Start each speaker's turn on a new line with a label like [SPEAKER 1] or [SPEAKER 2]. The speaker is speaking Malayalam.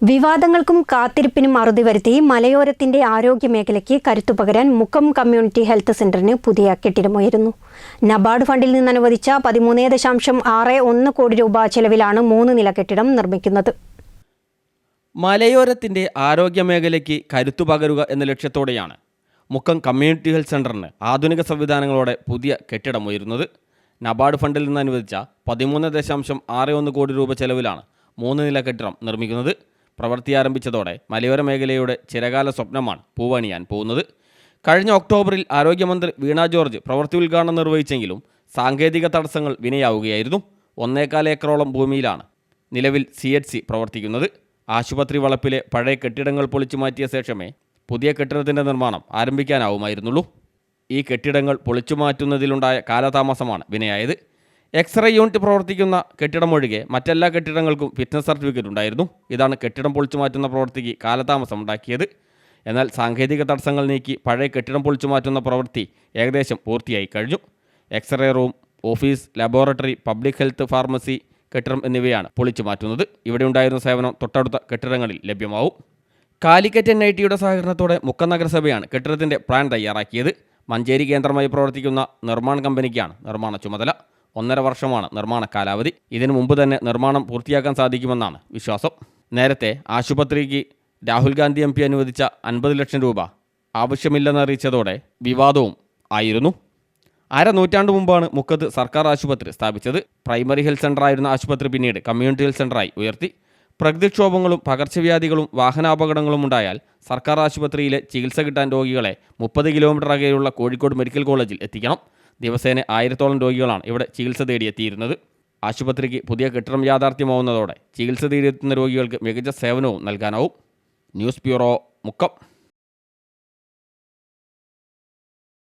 [SPEAKER 1] വിവാദങ്ങൾക്കും കാത്തിരിപ്പിനും അറുതി വരുത്തി മലയോരത്തിന്റെ ആരോഗ്യ മേഖലയ്ക്ക് കരുത്തുപകരാൻ മുക്കം കമ്മ്യൂണിറ്റി ഹെൽത്ത് സെന്ററിന് പുതിയ കെട്ടിടമുയരുന്നു. നബാർഡ് ഫണ്ടിൽ നിന്ന് അനുവദിച്ച 13.61 കോടി രൂപ ചെലവിലാണ് 3 നില കെട്ടിടം നിർമ്മിക്കുന്നത്.
[SPEAKER 2] മലയോരത്തിന്റെ ആരോഗ്യ മേഖലയ്ക്ക് കരുത്തുപകരുക എന്ന ലക്ഷ്യത്തോടെയാണ് മുക്കം കമ്മ്യൂണിറ്റി ഹെൽത്ത് സെന്ററിന് ആധുനിക സംവിധാനങ്ങളോടെ പുതിയ കെട്ടിടമുയരുന്നത്. നബാർഡ് ഫണ്ടിൽ നിന്ന് അനുവദിച്ച 13.61 കോടി രൂപ ചെലവിലാണ് 3 നില കെട്ടിടം നിർമ്മിക്കുന്നത്. പ്രവൃത്തി ആരംഭിച്ചതോടെ മലയോര മേഖലയുടെ ചിരകാല സ്വപ്നമാണ് പൂവണിയാൻ പോകുന്നത്. കഴിഞ്ഞ ഒക്ടോബറിൽ ആരോഗ്യമന്ത്രി വീണ ജോർജ് പ്രവൃത്തി ഉദ്ഘാടനം നിർവഹിച്ചെങ്കിലും സാങ്കേതിക തടസ്സങ്ങൾ വിനയാവുകയായിരുന്നു. 1.25 ഏക്കറോളം ഭൂമിയിലാണ് നിലവിൽ CHC പ്രവർത്തിക്കുന്നത്. ആശുപത്രി വളപ്പിലെ പഴയ കെട്ടിടങ്ങൾ പൊളിച്ചു മാറ്റിയ ശേഷമേ പുതിയ കെട്ടിടത്തിൻ്റെ നിർമ്മാണം ആരംഭിക്കാനാവുമായിരുന്നുള്ളൂ. ഈ കെട്ടിടങ്ങൾ പൊളിച്ചു മാറ്റുന്നതിലുണ്ടായ കാലതാമസമാണ് വിനയായത്. എക്സ്റേ യൂണിറ്റ് പ്രവർത്തിക്കുന്ന കെട്ടിടമൊഴികെ മറ്റെല്ലാ കെട്ടിടങ്ങൾക്കും ഫിറ്റ്നസ് സർട്ടിഫിക്കറ്റ് ഉണ്ടായിരുന്നു. ഇതാണ് കെട്ടിടം പൊളിച്ചു മാറ്റുന്ന പ്രവൃത്തിക്ക് കാലതാമസം ഉണ്ടാക്കിയത്. എന്നാൽ സാങ്കേതിക തടസ്സങ്ങൾ നീക്കി പഴയ കെട്ടിടം പൊളിച്ചു മാറ്റുന്ന പ്രവൃത്തി ഏകദേശം പൂർത്തിയായി കഴിഞ്ഞു. X-ray room, office, laboratory, public health, pharmacy കെട്ടിടം എന്നിവയാണ് പൊളിച്ചു മാറ്റുന്നത്. ഇവിടെ ഉണ്ടായിരുന്ന സേവനം തൊട്ടടുത്ത കെട്ടിടങ്ങളിൽ ലഭ്യമാവും. കാലിക്കറ്റ് NIT സഹകരണത്തോടെ മുക്കം നഗരസഭയാണ് കെട്ടിടത്തിൻ്റെ പ്ലാൻ തയ്യാറാക്കിയത്. മഞ്ചേരി കേന്ദ്രമായി പ്രവർത്തിക്കുന്ന നിർമ്മാണ കമ്പനിക്കാണ് നിർമ്മാണ ചുമതല. 1.5 വർഷമാണ് നിർമ്മാണ കാലാവധി. ഇതിനു മുമ്പ് തന്നെ നിർമ്മാണം പൂർത്തിയാക്കാൻ സാധിക്കുമെന്നാണ് വിശ്വാസം. നേരത്തെ ആശുപത്രിക്ക് രാഹുൽ ഗാന്ധി MP അനുവദിച്ച 50 ലക്ഷം രൂപ ആവശ്യമില്ലെന്നറിയിച്ചതോടെ വിവാദവും ആയിരുന്നു. നൂറ്റാണ്ട് മുമ്പാണ് മുക്കത്ത് സർക്കാർ ആശുപത്രി സ്ഥാപിച്ചത്. പ്രൈമറി ഹെൽത്ത് സെൻ്ററായിരുന്ന ആശുപത്രി പിന്നീട് കമ്മ്യൂണിറ്റി ഹെൽത്ത് സെൻ്ററായി ഉയർത്തി. പ്രകൃതിക്ഷോഭങ്ങളും പകർച്ചവ്യാധികളും വാഹനാപകടങ്ങളും ഉണ്ടായാൽ സർക്കാർ ആശുപത്രിയിലെ ചികിത്സ കിട്ടാൻ രോഗികളെ 30 കിലോമീറ്റർ അകലെയുള്ള കോഴിക്കോട് മെഡിക്കൽ കോളേജിൽ എത്തിക്കണം. ദിവസേന 1000-ഓളം രോഗികളാണ് ഇവിടെ ചികിത്സ തേടിയെത്തിയിരുന്നത്. ആശുപത്രിക്ക് പുതിയ കെട്ടിടം യാഥാർത്ഥ്യമാവുന്നതോടെ ചികിത്സ തേടിയെത്തുന്ന രോഗികൾക്ക് മികച്ച സേവനവും നൽകാനാവും. News bureau, Mukkam.